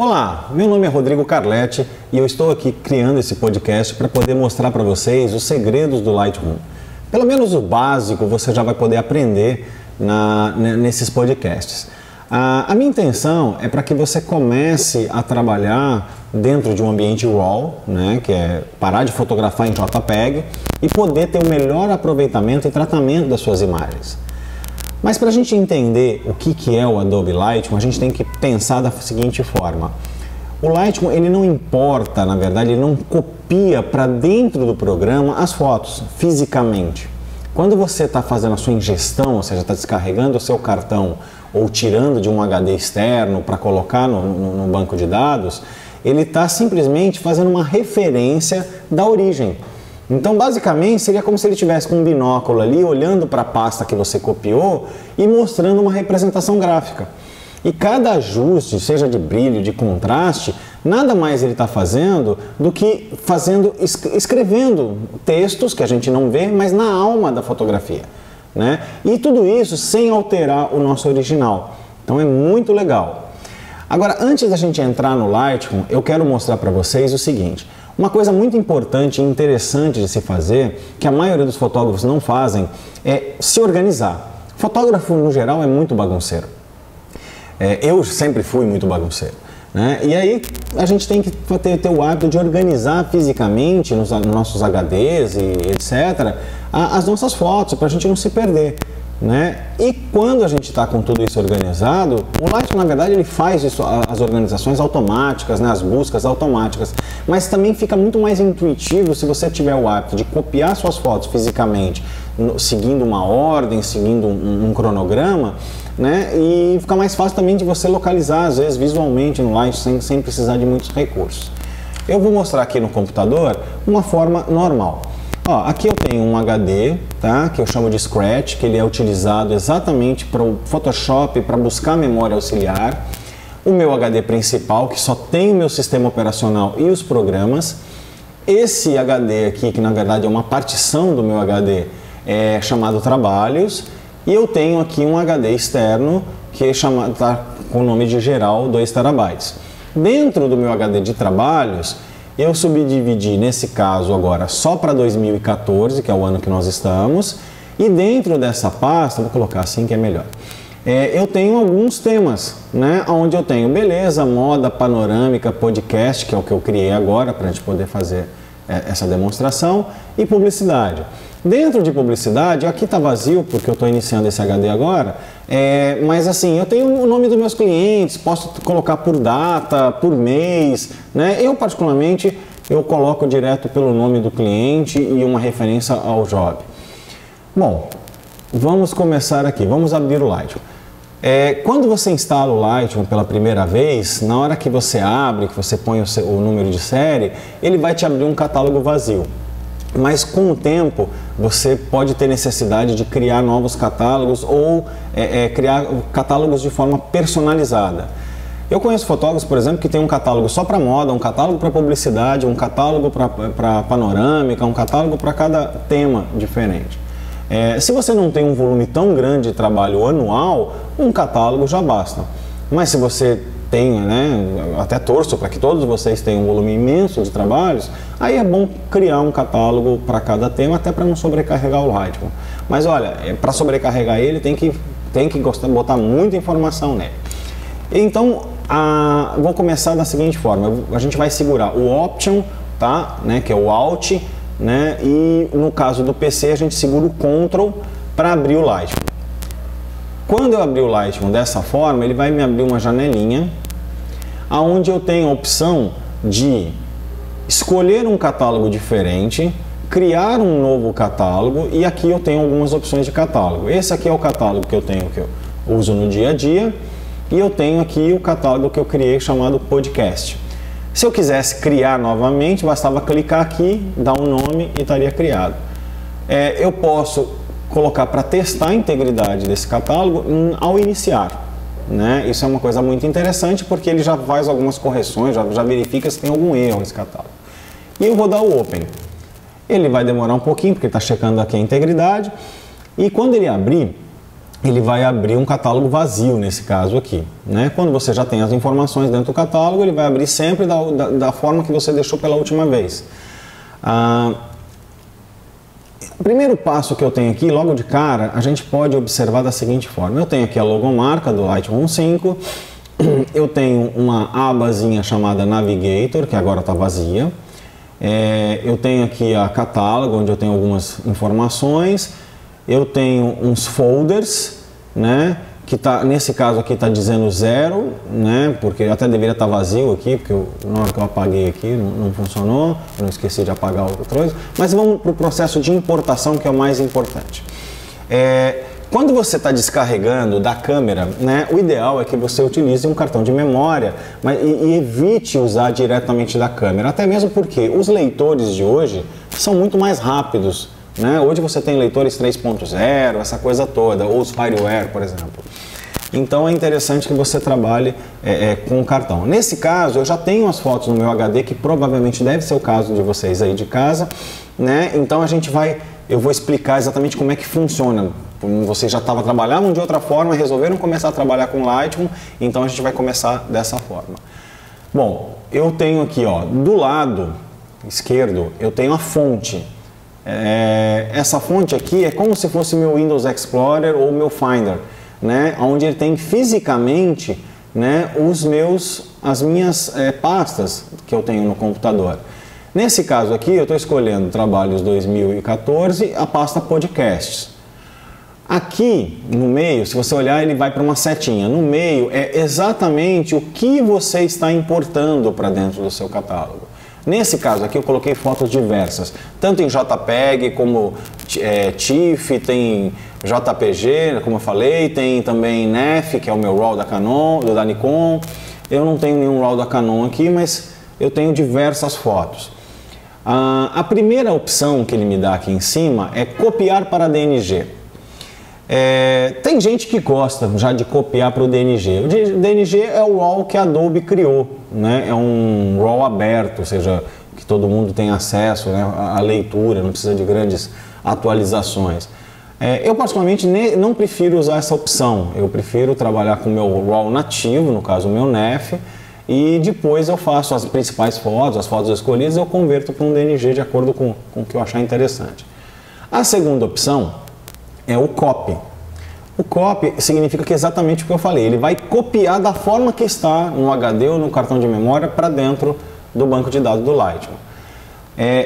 Olá, meu nome é Rodrigo Carletti e eu estou aqui criando esse podcast para poder mostrar para vocês os segredos do Lightroom. Pelo menos o básico você já vai poder aprender nesses podcasts. A minha intenção é para que você comece a trabalhar dentro de um ambiente RAW, né, que é parar de fotografar em JPEG e poder ter o melhor aproveitamento e tratamento das suas imagens. Mas para a gente entender o que é o Adobe Lightroom, a gente tem que pensar da seguinte forma. O Lightroom, ele não importa, na verdade, ele não copia para dentro do programa as fotos, fisicamente. Quando você está fazendo a sua ingestão, ou seja, está descarregando o seu cartão ou tirando de um HD externo para colocar no banco de dados, ele está simplesmente fazendo uma referência da origem. Então, basicamente, seria como se ele estivesse com um binóculo ali, olhando para a pasta que você copiou e mostrando uma representação gráfica. E cada ajuste, seja de brilho, de contraste, nada mais ele está fazendo do que escrevendo textos que a gente não vê, mas na alma da fotografia, né? E tudo isso sem alterar o nosso original. Então é muito legal. Agora, antes da gente entrar no Lightroom, eu quero mostrar para vocês o seguinte. Uma coisa muito importante e interessante de se fazer, que a maioria dos fotógrafos não fazem, é se organizar. Fotógrafo, no geral, é muito bagunceiro. Eu sempre fui muito bagunceiro, né? E aí a gente tem que ter o hábito de organizar fisicamente nos nossos HDs e etc. as nossas fotos, para a gente não se perder, né? E quando a gente está com tudo isso organizado, o Lightroom, na verdade, ele faz isso, as organizações automáticas, né, as buscas automáticas, mas também fica muito mais intuitivo se você tiver o hábito de copiar suas fotos fisicamente, seguindo uma ordem, seguindo um cronograma, né? E fica mais fácil também de você localizar, às vezes, visualmente no Lightroom, sem precisar de muitos recursos. Eu vou mostrar aqui no computador uma forma normal. Ó, aqui eu tenho um HD, tá, que eu chamo de Scratch, que ele é utilizado exatamente para o Photoshop, para buscar memória auxiliar. O meu HD principal, que só tem o meu sistema operacional e os programas. Esse HD aqui, que na verdade é uma partição do meu HD, é chamado Trabalhos. E eu tenho aqui um HD externo, que é chamado, tá, com o nome de geral 2 TB. Dentro do meu HD de Trabalhos, eu subdividi, nesse caso agora, só para 2014, que é o ano que nós estamos, e dentro dessa pasta, vou colocar assim que é melhor, eu tenho alguns temas, né, onde eu tenho beleza, moda, panorâmica, podcast, que é o que eu criei agora para a gente poder fazer essa demonstração, e publicidade. Dentro de publicidade, aqui está vazio porque eu estou iniciando esse HD agora, mas assim, eu tenho o nome dos meus clientes, posso colocar por data, por mês, né? Eu particularmente, eu coloco direto pelo nome do cliente e uma referência ao job. Bom, vamos começar aqui, vamos abrir o Lightroom. Quando você instala o Lightroom pela primeira vez, na hora que você abre, que você põe o número de série, ele vai te abrir um catálogo vazio. Mas com o tempo você pode ter necessidade de criar novos catálogos ou criar catálogos de forma personalizada. Eu conheço fotógrafos, por exemplo, que tem um catálogo só para moda, um catálogo para publicidade, um catálogo para panorâmica, um catálogo para cada tema diferente. Se você não tem um volume tão grande de trabalho anual, um catálogo já basta. Mas se você tem, né, até torço para que todos vocês tenham um volume imenso de trabalhos, aí é bom criar um catálogo para cada tema, até para não sobrecarregar o Lightroom. Mas olha, para sobrecarregar ele tem que botar muita informação nele. Então, vou começar da seguinte forma, a gente vai segurar o Option, tá, né, que é o Alt, né, e no caso do PC a gente segura o Ctrl para abrir o Lightroom. Quando eu abrir o Lightroom dessa forma, ele vai me abrir uma janelinha onde eu tenho a opção de escolher um catálogo diferente, criar um novo catálogo, e aqui eu tenho algumas opções de catálogo. Esse aqui é o catálogo que eu tenho, que eu uso no dia a dia, e eu tenho aqui o catálogo que eu criei chamado Podcast. Se eu quisesse criar novamente, bastava clicar aqui, dar um nome e estaria criado. Eu posso colocar para testar a integridade desse catálogo ao iniciar, né? Isso é uma coisa muito interessante porque ele já faz algumas correções, já verifica se tem algum erro nesse catálogo. E eu vou dar o Open. Ele vai demorar um pouquinho porque ele está checando aqui a integridade, e quando ele abrir, ele vai abrir um catálogo vazio nesse caso aqui, né? Quando você já tem as informações dentro do catálogo, ele vai abrir sempre da forma que você deixou pela última vez. O primeiro passo que eu tenho aqui, logo de cara, a gente pode observar da seguinte forma. Eu tenho aqui a logomarca do Lightroom 5, eu tenho uma abazinha chamada Navigator, que agora está vazia. Eu tenho aqui a catálogo, onde eu tenho algumas informações. Eu tenho uns folders, né? Que tá, nesse caso aqui está dizendo 0, né? Porque até deveria estar vazio aqui, porque na hora que eu apaguei aqui não funcionou, eu não esqueci de apagar outra coisa. Mas vamos para o processo de importação, que é o mais importante. Quando você está descarregando da câmera, né, o ideal é que você utilize um cartão de memória e evite usar diretamente da câmera, até mesmo porque os leitores de hoje são muito mais rápidos, né? Hoje você tem leitores 3.0, essa coisa toda, ou os Fireware, por exemplo. Então é interessante que você trabalhe com o cartão. Nesse caso, eu já tenho as fotos no meu HD, que provavelmente deve ser o caso de vocês aí de casa, né? Então eu vou explicar exatamente como é que funciona. Vocês já estavam trabalhando de outra forma, resolveram começar a trabalhar com Lightroom, então a gente vai começar dessa forma. Bom, eu tenho aqui, ó, do lado esquerdo, eu tenho a fonte. Essa fonte aqui é como se fosse meu Windows Explorer ou meu Finder, né? Onde ele tem fisicamente, né, as minhas pastas que eu tenho no computador. Nesse caso aqui, eu estou escolhendo Trabalhos 2014, a pasta Podcasts. Aqui no meio, se você olhar, ele vai para uma setinha. No meio é exatamente o que você está importando para dentro do seu catálogo. Nesse caso aqui eu coloquei fotos diversas, tanto em JPEG como TIFF, tem JPG, como eu falei, tem também NEF, que é o meu RAW da Nikon. Eu não tenho nenhum RAW da Canon aqui, mas eu tenho diversas fotos. A primeira opção que ele me dá aqui em cima é copiar para DNG. Tem gente que gosta já de copiar para o DNG. O DNG é o RAW que a Adobe criou, né? É um RAW aberto, ou seja, que todo mundo tem acesso, né, à leitura, não precisa de grandes atualizações. Eu particularmente não prefiro usar essa opção, eu prefiro trabalhar com o meu RAW nativo, no caso o meu NEF, e depois eu faço as principais fotos, as fotos escolhidas, eu converto para um DNG de acordo com o que eu achar interessante. A segunda opção é o copy. O copy significa que é exatamente o que eu falei, ele vai copiar da forma que está no HD ou no cartão de memória para dentro do banco de dados do Lightroom.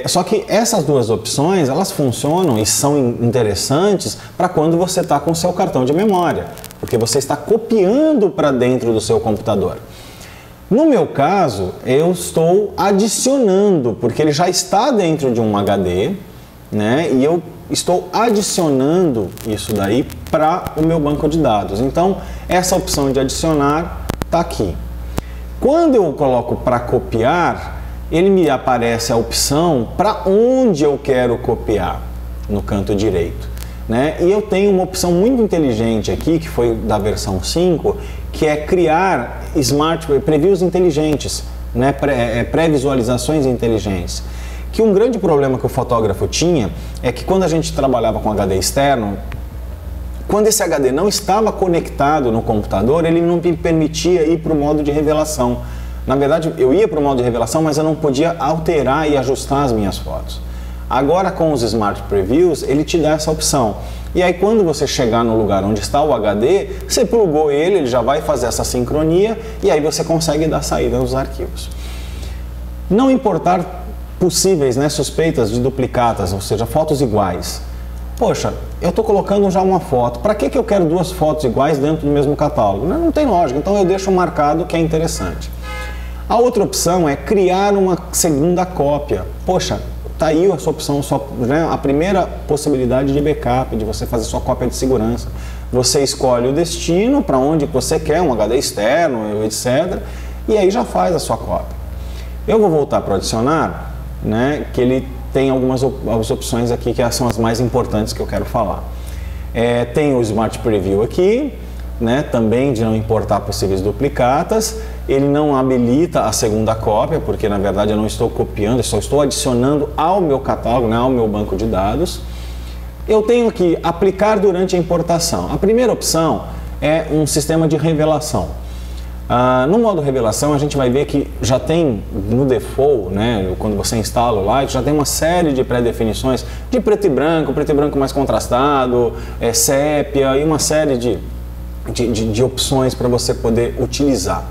Só que essas duas opções, elas funcionam e são interessantes para quando você está com o seu cartão de memória, porque você está copiando para dentro do seu computador. No meu caso, eu estou adicionando, porque ele já está dentro de um HD, né, e eu estou adicionando isso daí para o meu banco de dados. Então, essa opção de adicionar está aqui. Quando eu coloco para copiar, ele me aparece a opção para onde eu quero copiar, no canto direito, né? E eu tenho uma opção muito inteligente aqui, que foi da versão 5, que é criar previews inteligentes, né? Pré-visualizações inteligentes. Que um grande problema que o fotógrafo tinha é que quando a gente trabalhava com HD externo, quando esse HD não estava conectado no computador, ele não me permitia ir para o modo de revelação. Na verdade, eu ia para o modo de revelação, mas eu não podia alterar e ajustar as minhas fotos. Agora, com os Smart Previews, ele te dá essa opção. E aí, quando você chegar no lugar onde está o HD, você plugou ele já vai fazer essa sincronia e aí você consegue dar saída nos arquivos. Não importar possíveis, né, suspeitas de duplicatas, ou seja, fotos iguais. Poxa, eu estou colocando já uma foto, para que eu quero duas fotos iguais dentro do mesmo catálogo? Não tem lógica, então eu deixo marcado que é interessante. A outra opção é criar uma segunda cópia. Poxa, tá aí a sua opção, né, a primeira possibilidade de backup, de você fazer sua cópia de segurança. Você escolhe o destino, para onde você quer, um HD externo, etc. E aí já faz a sua cópia. Eu vou voltar para o adicionar, né, que ele tem algumas opções aqui que são as mais importantes que eu quero falar. Tem o Smart Preview aqui, né, também de não importar possíveis duplicatas. Ele não habilita a segunda cópia, porque na verdade eu não estou copiando, eu só estou adicionando ao meu catálogo, né, ao meu banco de dados. Eu tenho que aplicar durante a importação. A primeira opção é um sistema de revelação. No modo revelação, a gente vai ver que já tem no default, né, quando você instala o Light, já tem uma série de pré-definições de preto e branco mais contrastado, sépia e uma série de opções para você poder utilizar.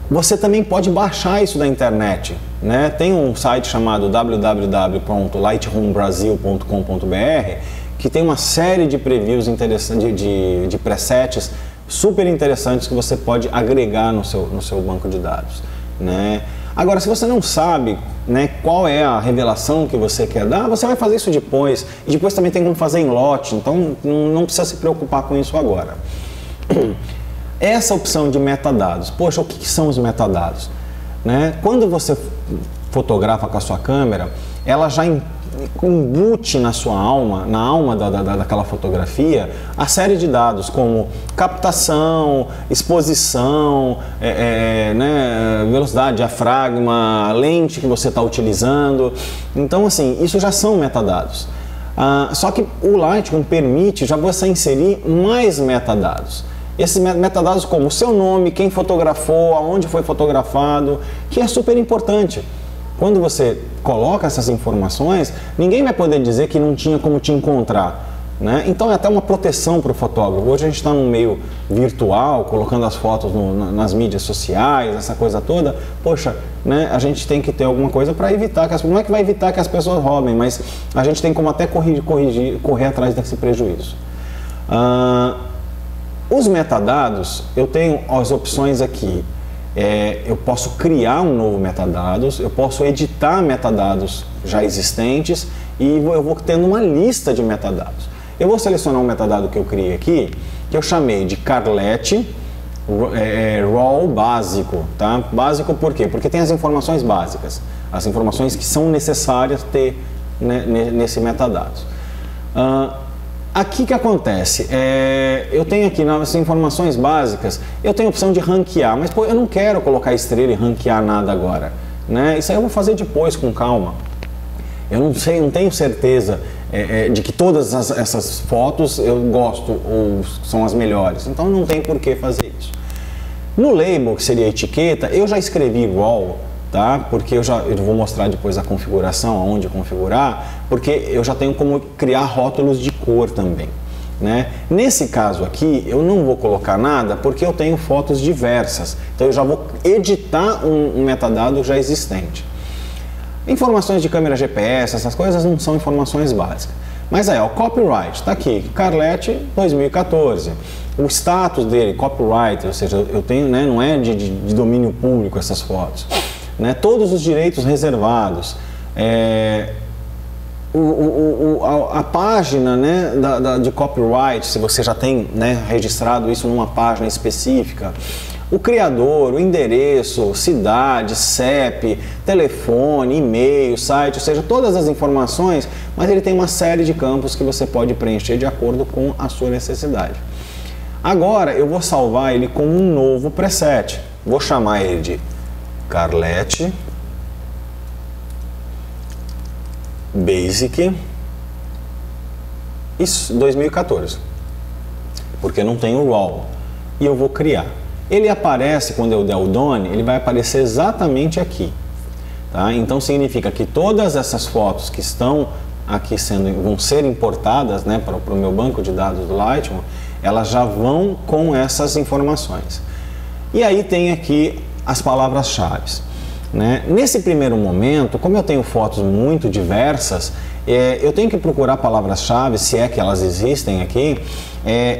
Você também pode baixar isso da internet, né? Tem um site chamado www.lightroombrasil.com.br que tem uma série de previews interessantes, de presets super interessantes que você pode agregar no seu banco de dados, né? Agora, se você não sabe, né, qual é a revelação que você quer dar, você vai fazer isso depois. E depois também tem como fazer em lote, então não precisa se preocupar com isso agora. Essa opção de metadados, poxa, o que são os metadados? Né? Quando você fotografa com a sua câmera, ela já embute na sua alma, na alma daquela fotografia, a série de dados como captação, exposição, né, velocidade, diafragma, lente que você está utilizando. Então, assim, isso já são metadados. Só que o Lightroom permite já você inserir mais metadados. Esses metadados como o seu nome, quem fotografou, aonde foi fotografado, que é super importante. Quando você coloca essas informações, ninguém vai poder dizer que não tinha como te encontrar, né? Então é até uma proteção para o fotógrafo. Hoje a gente está num meio virtual, colocando as fotos nas mídias sociais, essa coisa toda. Poxa, né? A gente tem que ter alguma coisa para evitar que não é que vai evitar que as pessoas roubem, mas a gente tem como até correr atrás desse prejuízo. Os metadados, eu tenho as opções aqui. Eu posso criar um novo metadados, eu posso editar metadados já existentes e eu vou tendo uma lista de metadados. Eu vou selecionar um metadado que eu criei aqui, que eu chamei de Carlete RAW básico, tá? Básico por quê? Porque tem as informações básicas, as informações que são necessárias ter, né, nesse metadados. Aqui que acontece, eu tenho aqui nas informações básicas, eu tenho a opção de ranquear, mas pô, eu não quero colocar estrela e ranquear nada agora, né? Isso aí eu vou fazer depois com calma. Eu não sei, não tenho certeza de que todas essas fotos eu gosto ou são as melhores, então não tem por que fazer isso. No label, que seria a etiqueta, eu já escrevi RAW, tá? Porque eu vou mostrar depois a configuração, aonde configurar, porque eu já tenho como criar rótulos de cor também, né? Nesse caso aqui, eu não vou colocar nada porque eu tenho fotos diversas, então eu já vou editar um metadado já existente. Informações de câmera GPS, essas coisas não são informações básicas. Mas aí, ó, o copyright, tá aqui, Carlete 2014. O status dele, copyright, ou seja, eu tenho, né, não é de domínio público essas fotos. Né, todos os direitos reservados, a página, né, de copyright, se você já tem, né, registrado isso numa página específica, o criador, o endereço, cidade, CEP, telefone, e-mail, site, ou seja, todas as informações, mas ele tem uma série de campos que você pode preencher de acordo com a sua necessidade. Agora eu vou salvar ele com um novo preset, vou chamar ele de Carlete Basic 2014, porque não tem o RAW, e eu vou criar. Ele aparece, quando eu der o Done, ele vai aparecer exatamente aqui, tá? Então significa que todas essas fotos que estão aqui vão ser importadas, né, para o meu banco de dados do Lightroom, elas já vão com essas informações. E aí tem aqui as palavras-chave, né? Nesse primeiro momento, como eu tenho fotos muito diversas, eu tenho que procurar palavras-chave, se é que elas existem aqui,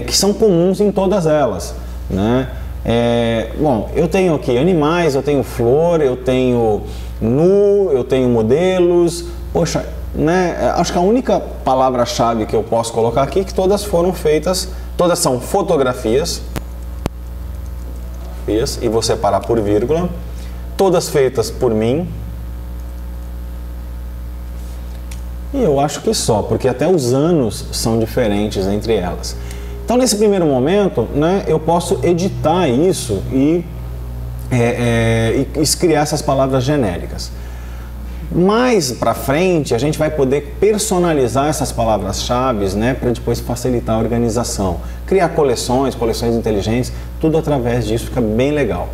que são comuns em todas elas, né? Bom, eu tenho aqui animais, eu tenho flor, eu tenho nu, eu tenho modelos. Poxa, né? Acho que a única palavra-chave que eu posso colocar aqui é que todas foram feitas, todas são fotografias, e vou separar por vírgula, todas feitas por mim. E eu acho que só, porque até os anos são diferentes entre elas. Então, nesse primeiro momento, né, eu posso editar isso e criar essas palavras genéricas. Mais para frente, a gente vai poder personalizar essas palavras-chave, né, para depois facilitar a organização. Criar coleções inteligentes, tudo através disso, fica bem legal.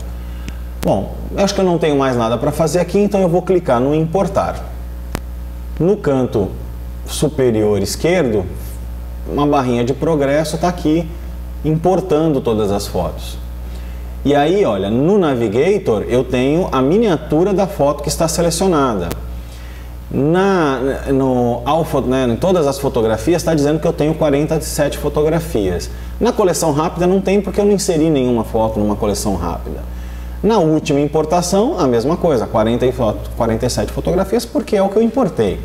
Bom, eu acho que eu não tenho mais nada para fazer aqui, então eu vou clicar no importar. No canto superior esquerdo, uma barrinha de progresso está aqui importando todas as fotos. E aí, olha, no Navigator eu tenho a miniatura da foto que está selecionada. Em todas as fotografias está dizendo que eu tenho 47 fotografias. Na coleção rápida não tem, porque eu não inseri nenhuma foto numa coleção rápida. Na última importação, a mesma coisa, 47 fotografias, porque é o que eu importei.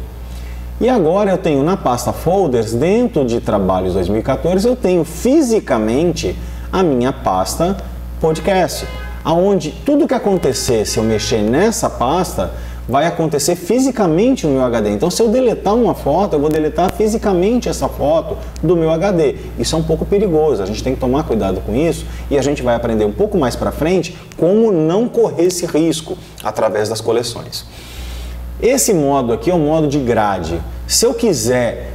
E agora eu tenho na pasta Folders, dentro de Trabalhos 2014, eu tenho fisicamente a minha pasta Podcast, aonde tudo que acontecer se eu mexer nessa pasta vai acontecer fisicamente no meu HD. Então, se eu deletar uma foto, eu vou deletar fisicamente essa foto do meu HD. Isso é um pouco perigoso, a gente tem que tomar cuidado com isso e a gente vai aprender um pouco mais para frente como não correr esse risco através das coleções. Esse modo aqui é o modo de grade. Se eu quiser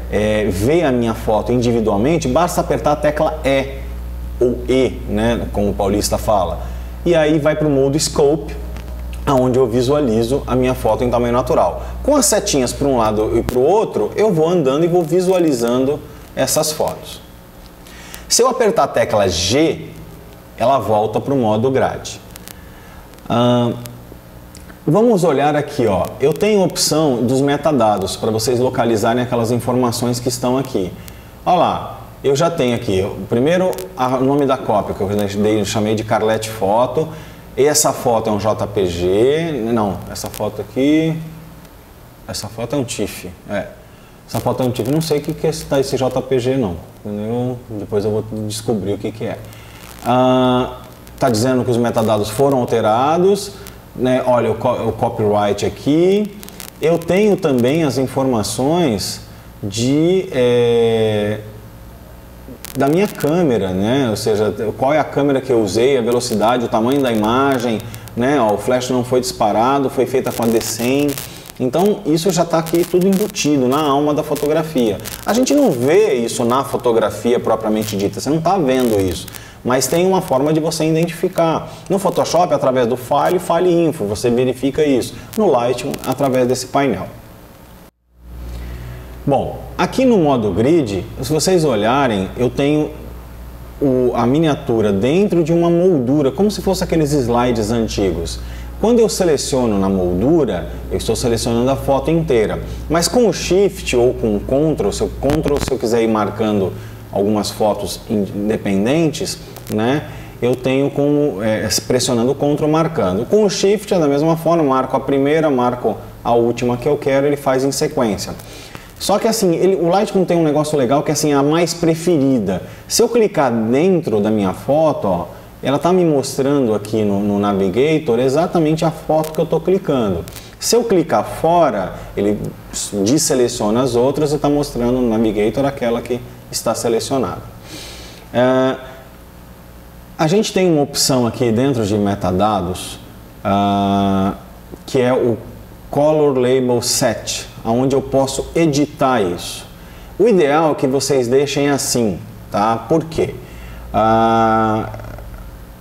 ver a minha foto individualmente, basta apertar a tecla E ou E, né, como o paulista fala. E aí vai para o modo Scope, onde eu visualizo a minha foto em tamanho natural. Com as setinhas para um lado e para o outro, eu vou andando e vou visualizando essas fotos. Se eu apertar a tecla G, ela volta para o modo grade. Vamos olhar aqui, ó. Eu tenho a opção dos metadados para vocês localizarem aquelas informações que estão aqui. Olha lá, eu já tenho aqui, primeiro o nome da cópia que eu chamei de Carlete Foto. Essa foto é um JPG, não, essa foto aqui, essa foto é um TIFF, essa foto é um TIFF, não sei o que é esse JPG não, entendeu? Depois eu vou descobrir o que é. Tá dizendo que os metadados foram alterados, né? Olha o copyright aqui. Eu tenho também as informações da minha câmera, né? Ou seja, qual é a câmera que eu usei, a velocidade, o tamanho da imagem, né? Ó, o flash não foi disparado, foi feita com a D100. Então isso já está aqui tudo embutido na alma da fotografia. A gente não vê isso na fotografia propriamente dita, você não está vendo isso, mas tem uma forma de você identificar. No Photoshop, através do File Info, você verifica isso. No Lightroom, através desse painel. Bom, aqui no modo grid, se vocês olharem, eu tenho a miniatura dentro de uma moldura, como se fosse aqueles slides antigos. Quando eu seleciono na moldura, eu estou selecionando a foto inteira. Mas com o Shift ou com o Ctrl, se eu quiser ir marcando algumas fotos independentes, né, eu tenho como pressionando o Ctrl marcando. Com o Shift é da mesma forma, marco a primeira, marco a última que eu quero, ele faz em sequência. Só que assim, o Lightroom tem um negócio legal que é assim, a mais preferida. Se eu clicar dentro da minha foto, ó, ela está me mostrando aqui no Navigator exatamente a foto que eu estou clicando. Se eu clicar fora, ele deseleciona as outras e está mostrando no Navigator aquela que está selecionada. A gente tem uma opção aqui dentro de metadados, que é o Color Label Set, onde eu posso editar isso. O ideal é que vocês deixem assim, tá? Por quê?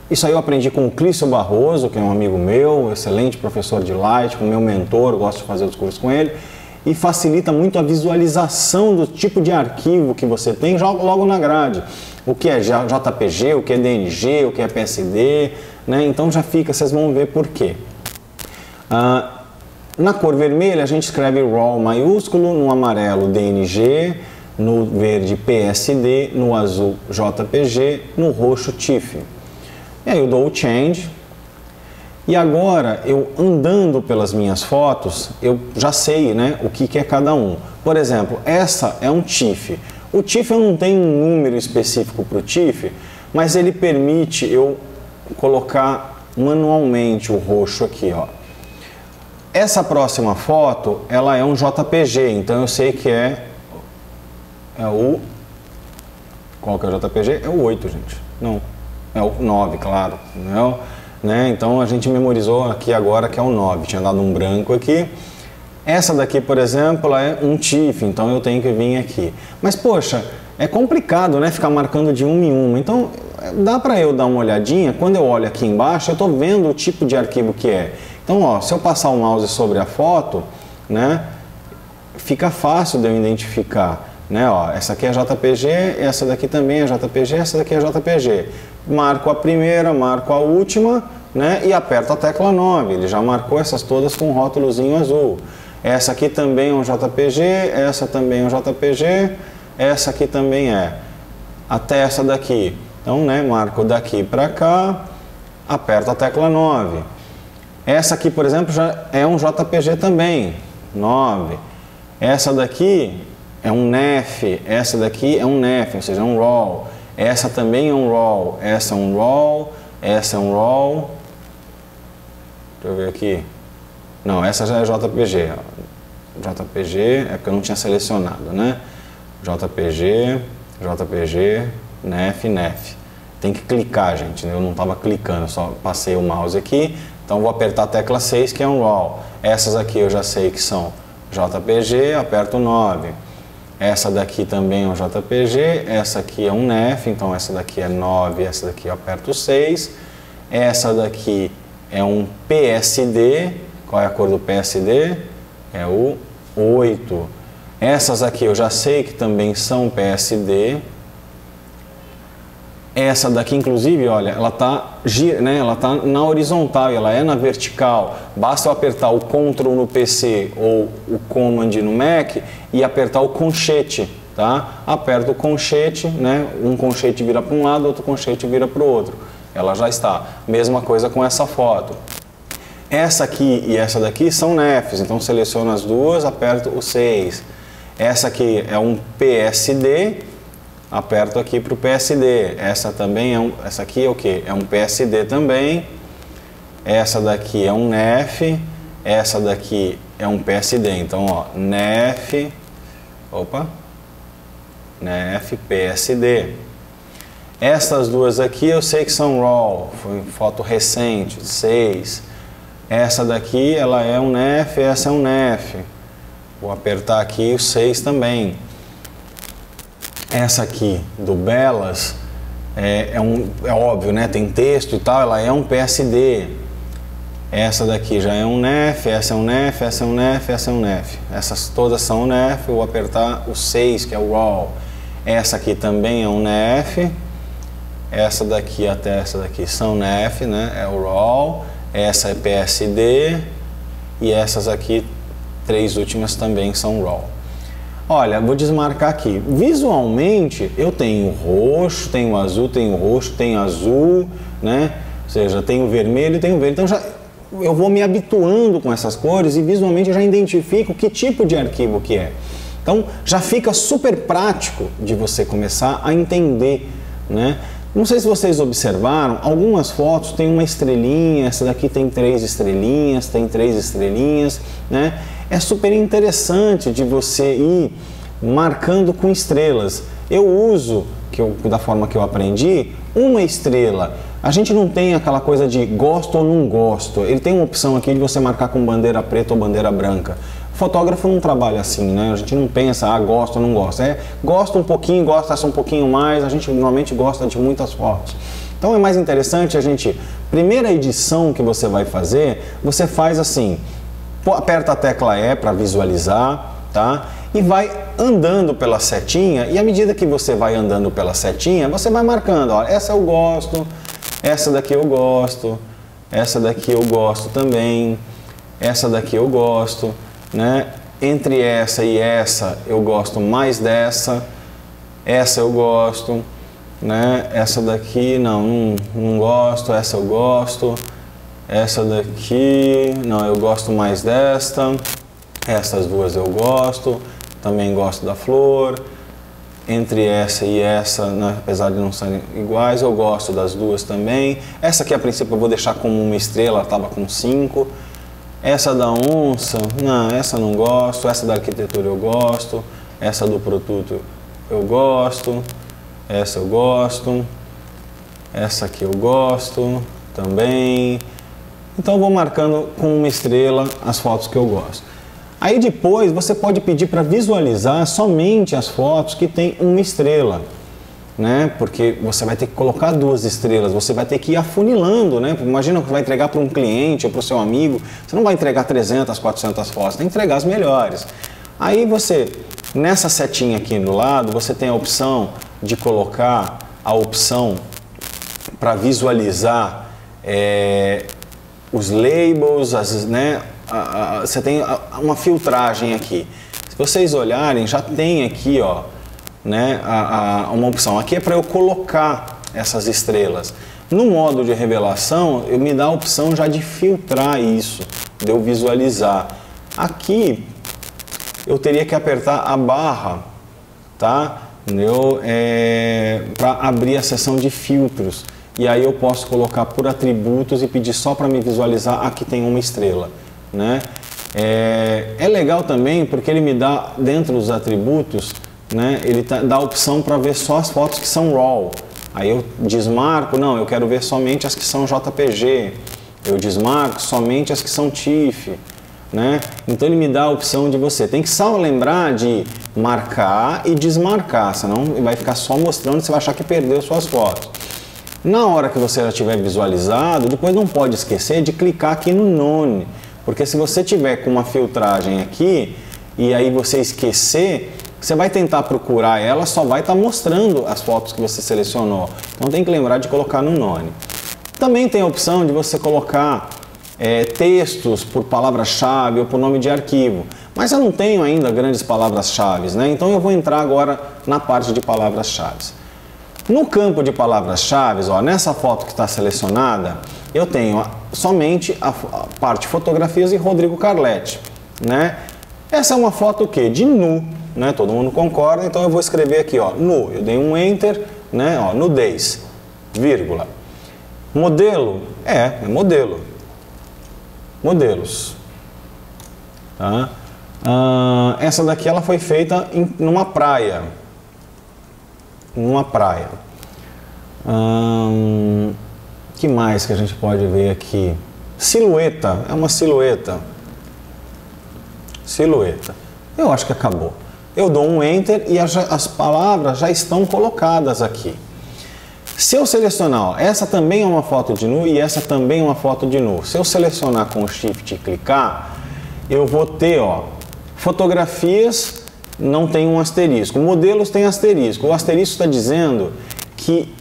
Isso aí eu aprendi com o Clício Barroso, que é um amigo meu, excelente professor de Lightroom, meu mentor, gosto de fazer os cursos com ele, e facilita muito a visualização do tipo de arquivo que você tem logo na grade. O que é JPG, o que é DNG, o que é PSD, né? Então já fica, vocês vão ver por quê. Na cor vermelha a gente escreve RAW maiúsculo, no amarelo DNG, no verde PSD, no azul JPG, no roxo TIFF. E aí eu dou o Change. E agora, eu andando pelas minhas fotos, eu já sei, né, o que é cada um. Por exemplo, essa é um TIFF. O TIFF eu não tenho um número específico para o TIFF, mas ele permite eu colocar manualmente o roxo aqui, ó. Essa próxima foto, ela é um JPG, então eu sei que é o... Qual que é o JPG? É o 8, gente. Não, é o 9, claro. Não, né? Então a gente memorizou aqui agora que é o 9, tinha dado um branco aqui. Essa daqui, por exemplo, é um TIFF, então eu tenho que vir aqui. Mas, poxa, é complicado, né, ficar marcando de uma em uma. Então, dá para eu dar uma olhadinha. Quando eu olho aqui embaixo, eu estou vendo o tipo de arquivo que é. Então, ó, se eu passar o mouse sobre a foto, né, fica fácil de eu identificar. Né, ó, essa aqui é JPG, essa daqui também é JPG, essa daqui é JPG. Marco a primeira, marco a última, né, e aperto a tecla 9. Ele já marcou essas todas com um rótulozinho azul. Essa aqui também é um JPG, essa também é um JPG, essa aqui também é. Até essa daqui. Então, né, marco daqui para cá, aperto a tecla 9. Essa aqui, por exemplo, já é um JPG também, 9. Essa daqui é um NEF, essa daqui é um NEF, ou seja, é um RAW. Essa também é um RAW, essa é um RAW, essa é um RAW. Deixa eu ver aqui. Não, essa já é JPG. JPG é porque eu não tinha selecionado, né? JPG, JPG, NEF, NEF. Tem que clicar, gente, né? Eu não estava clicando, eu só passei o mouse aqui. Então vou apertar a tecla 6, que é um RAW. Essas aqui eu já sei que são JPG, aperto 9. Essa daqui também é um JPG, essa aqui é um NEF, então essa daqui é 9, essa daqui eu aperto 6. Essa daqui é um PSD, qual é a cor do PSD? É o 8. Essas aqui eu já sei que também são PSD. Essa daqui, inclusive, olha, ela tá, né, ela tá na horizontal e ela é na vertical. Basta eu apertar o Ctrl no PC ou o Command no Mac e apertar o conchete, tá? Aperto o conchete, né? Um conchete vira para um lado, outro conchete vira para o outro. Ela já está. Mesma coisa com essa foto. Essa aqui e essa daqui são NEFs, então seleciono as duas, aperto o 6. Essa aqui é um PSD. Aperto aqui para o PSD. Essa também é essa aqui é o que? É um PSD também. Essa daqui é um NEF. Essa daqui é um PSD. Então, ó, NEF. Opa. NEF, PSD. Essas duas aqui eu sei que são RAW. Foi foto recente, 6. Essa daqui ela é um NEF. Essa é um NEF. Vou apertar aqui o 6 também. Essa aqui do Belas é óbvio, né? Tem texto e tal, ela é um PSD. Essa daqui já é um NEF, essa é um NEF, essa é um NEF, essa é um NEF. Essas todas são NEF, eu vou apertar o 6, que é o RAW. Essa aqui também é um NEF. Essa daqui até essa daqui são NEF, né? É o RAW. Essa é PSD. E essas aqui, três últimas também são RAW. Olha, vou desmarcar aqui. Visualmente, eu tenho roxo, tenho azul, tenho roxo, tenho azul, né? Ou seja, tenho vermelho e tenho verde. Então, eu vou me habituando com essas cores e visualmente eu já identifico que tipo de arquivo que é. Então, já fica super prático de você começar a entender, né? Não sei se vocês observaram, algumas fotos tem uma estrelinha, essa daqui tem 3 estrelinhas, tem 3 estrelinhas, né? É super interessante de você ir marcando com estrelas. Eu uso, da forma que eu aprendi, uma estrela. A gente não tem aquela coisa de gosto ou não gosto. Ele tem uma opção aqui de você marcar com bandeira preta ou bandeira branca. O fotógrafo não trabalha assim, né? A gente não pensa, gosto ou não gosto. Gosta um pouquinho, gosta um pouquinho mais. A gente normalmente gosta de muitas fotos. Então é mais interessante a gente, primeira edição que você vai fazer, você faz assim, aperta a tecla E para visualizar, tá? E vai andando pela setinha, e à medida que você vai andando pela setinha, você vai marcando, ó, essa eu gosto, essa daqui eu gosto, essa daqui eu gosto também, essa daqui eu gosto, né? Entre essa e essa eu gosto mais dessa, essa eu gosto, né? Essa daqui não gosto, essa eu gosto. Essa daqui, não, eu gosto mais desta. Essas duas eu gosto. Também gosto da flor. Entre essa e essa, né, apesar de não serem iguais, eu gosto das duas também. Essa aqui, a princípio, eu vou deixar como uma estrela, estava com 5. Essa da onça, não, essa não gosto. Essa da arquitetura eu gosto. Essa do produto eu gosto. Essa eu gosto. Essa aqui eu gosto também. Então eu vou marcando com uma estrela as fotos que eu gosto. Aí depois você pode pedir para visualizar somente as fotos que tem uma estrela, né? Porque você vai ter que colocar 2 estrelas, você vai ter que ir afunilando, né? Imagina que você vai entregar para um cliente ou para o seu amigo, você não vai entregar 300, 400 fotos, tem que entregar as melhores. Aí você, nessa setinha aqui do lado, você tem a opção de colocar a opção para visualizar os labels, né? Você tem uma filtragem aqui. Se vocês olharem, já tem aqui, ó, né, uma opção. Aqui é para eu colocar essas estrelas. No modo de revelação, me dá a opção já de filtrar isso, de eu visualizar. Aqui eu teria que apertar a barra, tá? Para abrir a seção de filtros. E aí eu posso colocar por atributos e pedir só para me visualizar aqui tem uma estrela, né? É legal também porque ele me dá dentro dos atributos, né? Ele dá a opção para ver só as fotos que são RAW. Aí eu desmarco, não, eu quero ver somente as que são JPG. Eu desmarco somente as que são TIFF, né? Então ele me dá a opção de você tem que só lembrar de marcar e desmarcar, senão ele vai ficar só mostrando e você vai achar que perdeu suas fotos. Na hora que você já tiver visualizado, depois não pode esquecer de clicar aqui no None, porque se você tiver com uma filtragem aqui e aí você esquecer, você vai tentar procurar ela, só vai estar mostrando as fotos que você selecionou. Então tem que lembrar de colocar no None. Também tem a opção de você colocar textos por palavra-chave ou por nome de arquivo. Mas eu não tenho ainda grandes palavras-chave, né? Então eu vou entrar agora na parte de palavras-chave. No campo de palavras-chave, nessa foto que está selecionada, eu tenho somente a parte fotografias e Rodrigo Carletti, né? Essa é uma foto o quê? De nu, né? Todo mundo concorda, então eu vou escrever aqui, ó, nu. Eu dei um enter, né? Ó, nudez, vírgula. Modelo, é modelo. Modelos. Tá? Essa daqui ela foi feita numa praia. Numa praia. Que mais que a gente pode ver aqui? Silhueta, é uma silhueta. Silhueta. Eu acho que acabou. Eu dou um enter e as palavras já estão colocadas aqui. Se eu selecionar, ó, essa também é uma foto de nu e essa também é uma foto de nu. Se eu selecionar com o Shift e clicar, eu vou ter, ó, fotografias, não tem um asterisco. Modelos tem asterisco. O asterisco está dizendo que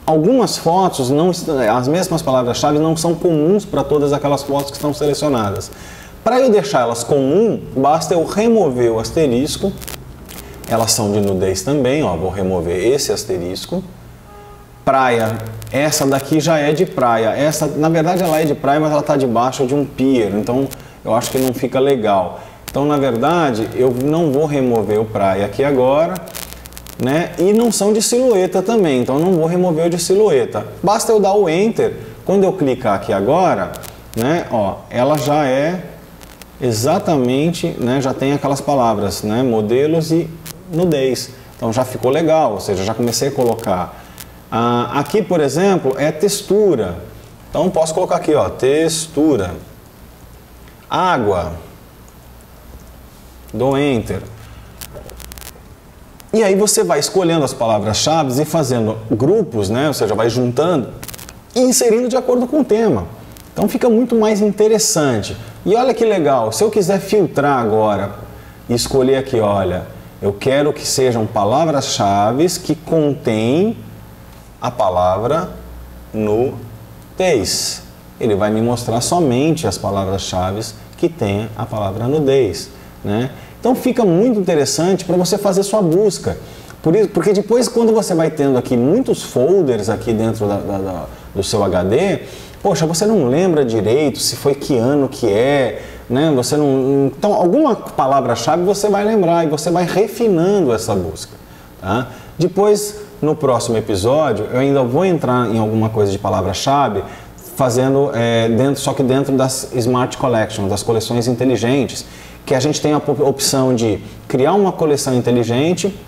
algumas fotos, as mesmas palavras-chave não são comuns para todas aquelas fotos que estão selecionadas. Para eu deixar elas comum, basta eu remover o asterisco. Elas são de nudez também, ó, vou remover esse asterisco. Praia, essa daqui já é de praia. Essa, na verdade, ela é de praia, mas ela está debaixo de um pier, então eu acho que não fica legal. Então, na verdade, eu não vou remover o praia aqui agora, né? E não são de silhueta também, então eu não vou remover o de silhueta. Basta eu dar o enter, quando eu clicar aqui agora, né? Ó, ela já é exatamente, né? Já tem aquelas palavras, né? Modelos e nudez. Então já ficou legal, ou seja, já comecei a colocar. Aqui, por exemplo, é textura. Então posso colocar aqui, ó, textura. Água. Dou enter. E aí você vai escolhendo as palavras-chave e fazendo grupos, né? Ou seja, vai juntando e inserindo de acordo com o tema. Então fica muito mais interessante. E olha que legal, se eu quiser filtrar agora e escolher aqui, olha, eu quero que sejam palavras-chave que contêm a palavra nudez. Ele vai me mostrar somente as palavras-chave que têm a palavra nudez, né? Então fica muito interessante para você fazer sua busca. Porque depois, quando você vai tendo aqui muitos folders aqui dentro do seu HD, poxa, você não lembra direito se foi que ano que é, né? Você não, então, alguma palavra-chave você vai lembrar e você vai refinando essa busca, tá? Depois, no próximo episódio, eu ainda vou entrar em alguma coisa de palavra-chave, fazendo só que dentro das Smart Collections, das coleções inteligentes, que a gente tem a opção de criar uma coleção inteligente,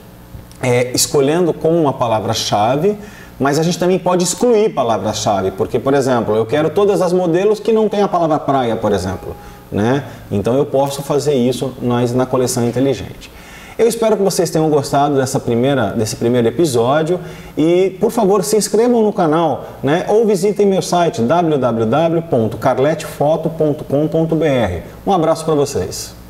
escolhendo com uma palavra-chave, mas a gente também pode excluir palavras-chave, porque, por exemplo, eu quero todas as modelos que não tem a palavra praia, por exemplo, né? Então eu posso fazer isso na coleção inteligente. Eu espero que vocês tenham gostado desse primeiro episódio e, por favor, se inscrevam no canal, né? Ou visitem meu site www.carletefoto.com.br. Um abraço para vocês.